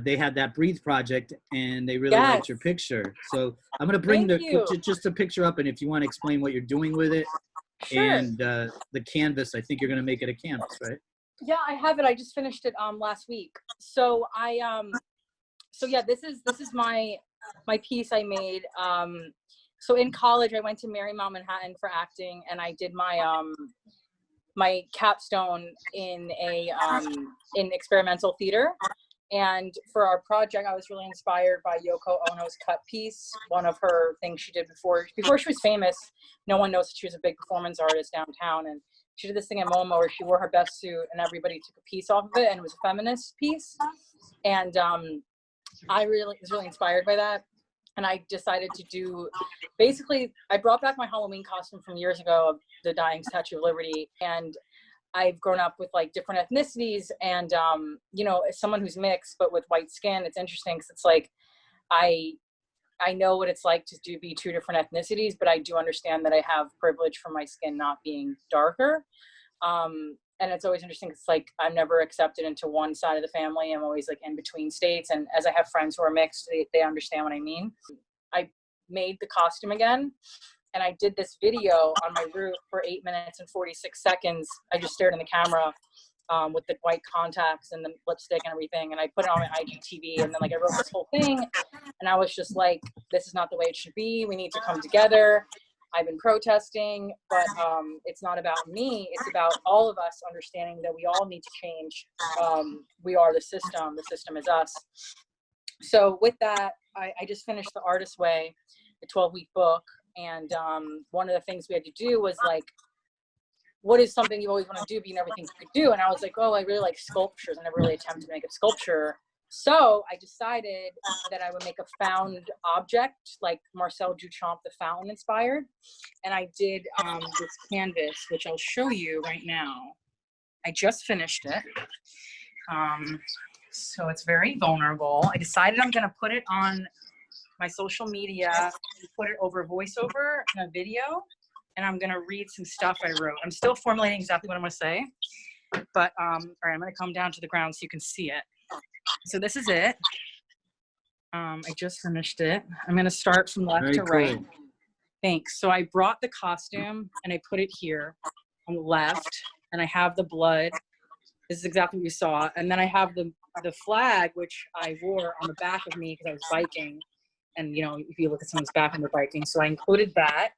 they had that Breathe project and they really Yes. liked your picture. So I'm going to bring Thank you. just a picture up, and if you want to explain what you're doing with it. Sure. And the canvas, I think you're going to make it a canvas, right? Yeah, I have it. I just finished it last week. So so yeah, this is my piece I made. So in college I went to Marymount Manhattan for acting, and I did my capstone in in experimental theater. And for our project, I was really inspired by Yoko Ono's Cut piece, one of her things she did before she was famous. No one knows that she was a big performance artist downtown, and she did this thing at MoMA where she wore her best suit and everybody took a piece off of it, and it was a feminist piece. And I was really inspired by that. And I decided to do, basically, I brought back my Halloween costume from years ago of the dying Statue of Liberty. And I've grown up with like different ethnicities, and you know, as someone who's mixed but with white skin, it's interesting because it's like I know what it's like to be two different ethnicities, but I do understand that I have privilege from my skin not being darker. And it's always interesting. It's like I'm never accepted into one side of the family. I'm always like in between states. And as I have friends who are mixed, they understand what I mean. I made the costume again, and I did this video on my roof for 8 minutes and 46 seconds. I just stared in the camera with the white contacts and the lipstick and everything. And I put it on my IGTV, and then like I wrote this whole thing, and I was just like, this is not the way it should be. We need to come together. I've been protesting, but it's not about me. It's about all of us understanding that we all need to change. We are the system is us. So with that, I just finished The Artist's Way, the 12-week book. And one of the things we had to do was like, what is something you always want to do, but you never think you could do? And I was like, oh, I really like sculptures. I never really attempted to make a sculpture. So I decided that I would make a found object, like Marcel Duchamp, the fountain inspired. And I did this canvas, which I'll show you right now. I just finished it. So it's very vulnerable. I decided I'm going to put it on my social media, put it over voiceover in a video, and I'm going to read some stuff I wrote. I'm still formulating exactly what I'm going to say, but all right, I'm going to come down to the ground so you can see it. So this is it. I just finished it. I'm going to start from left to right. Thanks. So I brought the costume and I put it here on the left, and I have the blood. This is exactly what you saw. And then I have the flag, which I wore on the back of me because I was biking. And, you know, if you look at someone's back when they're biking. So I included that.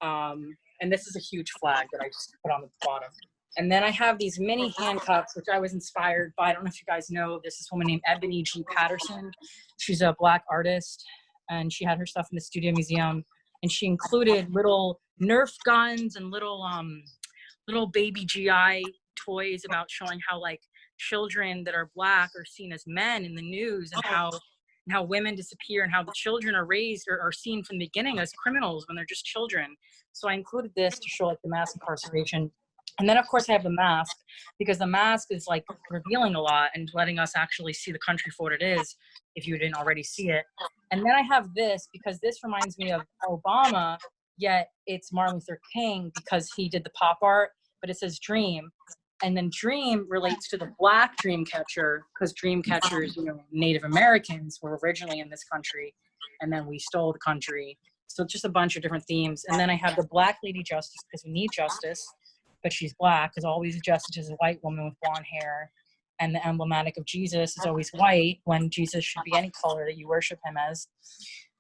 And this is a huge flag that I just put on the bottom. And then I have these mini handcuffs, which I was inspired by. I don't know if you guys know, this is a woman named Ebony G. Patterson. She's a Black artist, and she had her stuff in the Studio Museum. And she included little Nerf guns and little baby GI toys about showing how like children that are Black are seen as men in the news, and how women disappear, and how the children are raised or are seen from the beginning as criminals when they're just children. So I included this to show like the mass incarceration. And then of course I have the mask, because the mask is like revealing a lot and letting us actually see the country for what it is, if you didn't already see it. And then I have this, because this reminds me of Obama, yet it's Martin Luther King, because he did the pop art, but it says dream. And then dream relates to the Black dream catcher, because dream catchers, you know, Native Americans were originally in this country, and then we stole the country. So just a bunch of different themes. And then I have the Black Lady Justice, because we need justice, but she's Black, because always justice is a white woman with blonde hair. And the emblematic of Jesus is always white, when Jesus should be any color that you worship him as.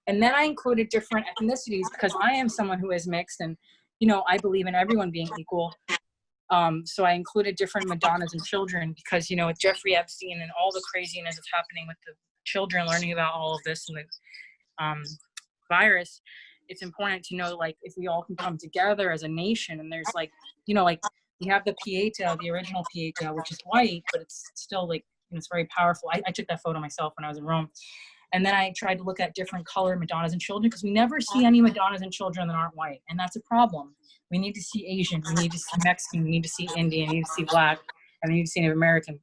And then I included different ethnicities, because I am someone who is mixed, and, you know, I believe in everyone being equal. So I included different Madonnas and children, because, you know, with Jeffrey Epstein and all the craziness that's happening with the children learning about all of this and the virus, it's important to know, like, if we all can come together as a nation. And there's like, you know, like you have the Pieta, the original Pieta, which is white, but it's still like, it's very powerful. I took that photo myself when I was in Rome. And then I tried to look at different color Madonnas and children, because we never see any Madonnas and children that aren't white. And that's a problem. We need to see Asian, we need to see Mexican, we need to see Indian, we need to see Black, and we need to see Native American.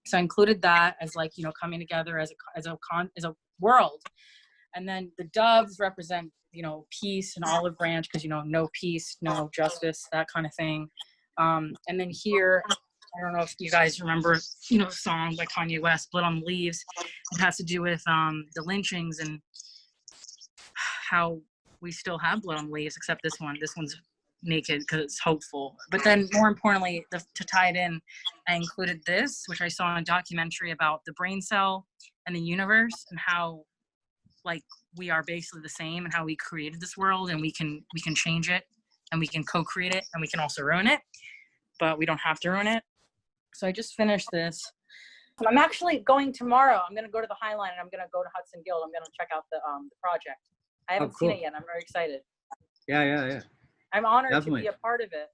So I included that as like, you know, coming together as a world. And then the doves represent, you know, peace and olive branch, because, you know, no peace, no justice, that kind of thing. And then here I don't know if you guys remember, the song by Kanye West, Blood on the Leaves. It has to do with the lynchings and how we still have blood on the leaves, except this one. This one's naked because it's hopeful. But then more importantly, to tie it in, I included this, which I saw in a documentary about the brain cell and the universe and how we are basically the same and how we created this world and we can change it and we can co-create it and we can also ruin it, but we don't have to ruin it. So I just finished this. I'm actually going tomorrow. I'm going to go to the High Line and I'm going to go to Hudson Guild. I'm going to check out the project. I haven't seen it yet. I'm very excited. Yeah. I'm honored Definitely. to be a part of it.